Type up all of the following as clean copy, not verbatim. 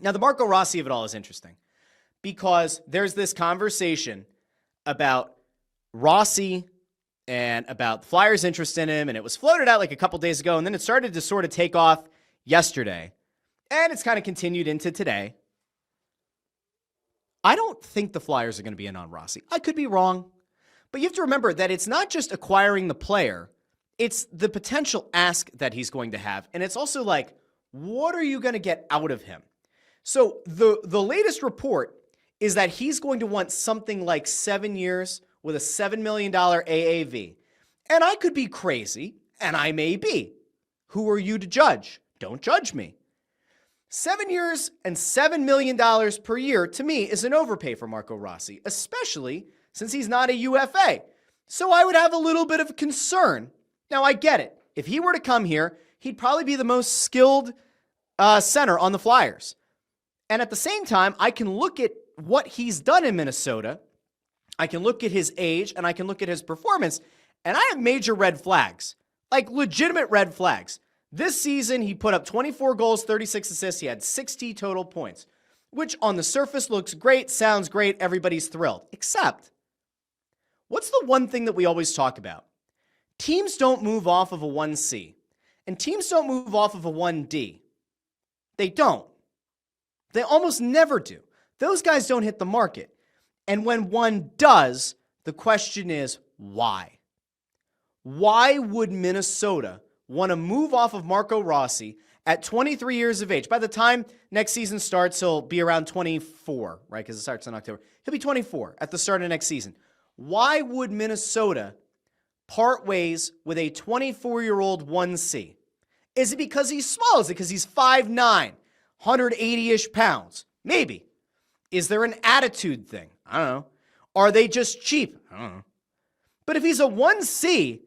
Now, the Marco Rossi of it all is interesting because there's this conversation about Rossi and about the Flyers' interest in him, and it was floated out like a couple days ago, and then it started to sort of take off yesterday, and it's kind of continued into today. I don't think the Flyers are going to be in on Rossi. I could be wrong, but you have to remember that it's not just acquiring the player, it's the potential ask that he's going to have, and it's also like, what are you going to get out of him? So the latest report is that he's going to want something like 7 years with a $7 million AAV. And I could be crazy, and I may be. Who are you to judge? Don't judge me. 7 years and $7 million per year, to me, is an overpay for Marco Rossi, especially since he's not a UFA. So I would have a little bit of concern. Now, I get it. If he were to come here, he'd probably be the most skilled center on the Flyers. And at the same time, I can look at what he's done in Minnesota. I can look at his age and I can look at his performance, and I have major red flags, like legitimate red flags. This season, he put up 24 goals, 36 assists. He had 60 total points, which on the surface looks great, sounds great. Everybody's thrilled. Except, what's the one thing that we always talk about? Teams don't move off of a 1C, and teams don't move off of a 1D. They don't. They almost never do. Those guys don't hit the market. And when one does, the question is, why? Why would Minnesota want to move off of Marco Rossi at 23 years of age? By the time next season starts, he'll be around 24, right? Because it starts in October. He'll be 24 at the start of next season. Why would Minnesota part ways with a 24-year-old 1C? Is it because he's small? Is it because he's 5'9", 180-ish pounds? Maybe. Is there an attitude thing? I don't know. Are they just cheap? I don't know. But if he's a 1C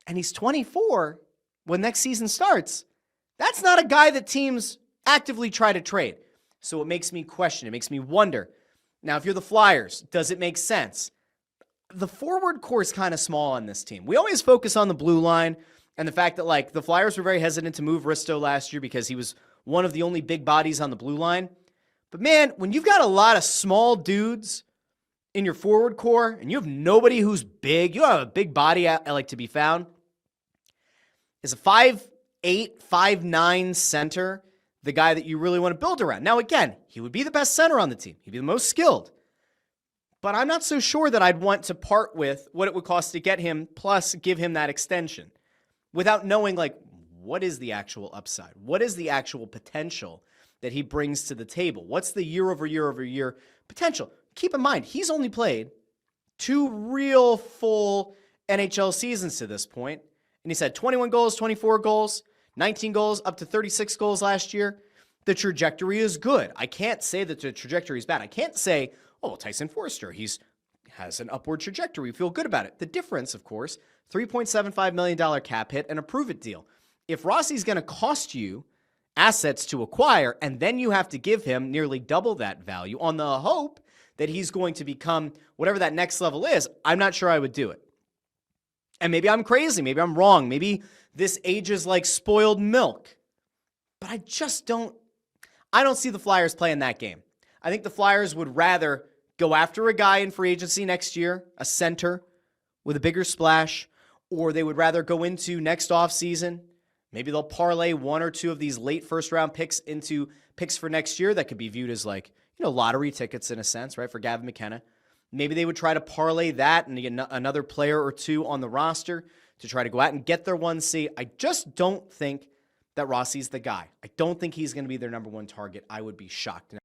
and he's 24 when next season starts, that's not a guy that teams actively try to trade. So it makes me question. It makes me wonder. Now, if you're the Flyers, does it make sense? The forward core is kind of small on this team. We always focus on the blue line and the fact that, like, the Flyers were very hesitant to move Risto last year because he was one of the only big bodies on the blue line. But, man, when you've got a lot of small dudes in your forward core and you have nobody who's big, you don't have a big body like to be found, is a 5'8", 5'9" center the guy that you really want to build around? Now, again, he would be the best center on the team. He'd be the most skilled. But I'm not so sure that I'd want to part with what it would cost to get him, plus give him that extension, without knowing, like, what is the actual upside? What is the actual potential that he brings to the table? What's the year-over-year potential? Keep in mind, he's only played 2 real full NHL seasons to this point, and he's had 21 goals, 24 goals, 19 goals, up to 36 goals last year. The trajectory is good. I can't say that the trajectory is bad. I can't say, oh, well, Tyson Foerster, has an upward trajectory. We feel good about it. The difference, of course, $3.75 million cap hit and a prove-it deal. If Rossi's going to cost you assets to acquire, and then you have to give him nearly double that value on the hope that he's going to become whatever that next level is, I'm not sure I would do it. And maybe I'm crazy. Maybe I'm wrong. Maybe this ages like spoiled milk. But I don't see the Flyers playing that game. I think the Flyers would rather go after a guy in free agency next year, a center with a bigger splash, or they would rather go into next offseason. Maybe they'll parlay 1 or 2 of these late first-round picks into picks for next year that could be viewed as, like, lottery tickets in a sense, right, for Gavin McKenna. Maybe they would try to parlay that and get another player or 2 on the roster to try to go out and get their 1C. I just don't think that Rossi's the guy. I don't think he's going to be their number 1 target. I would be shocked.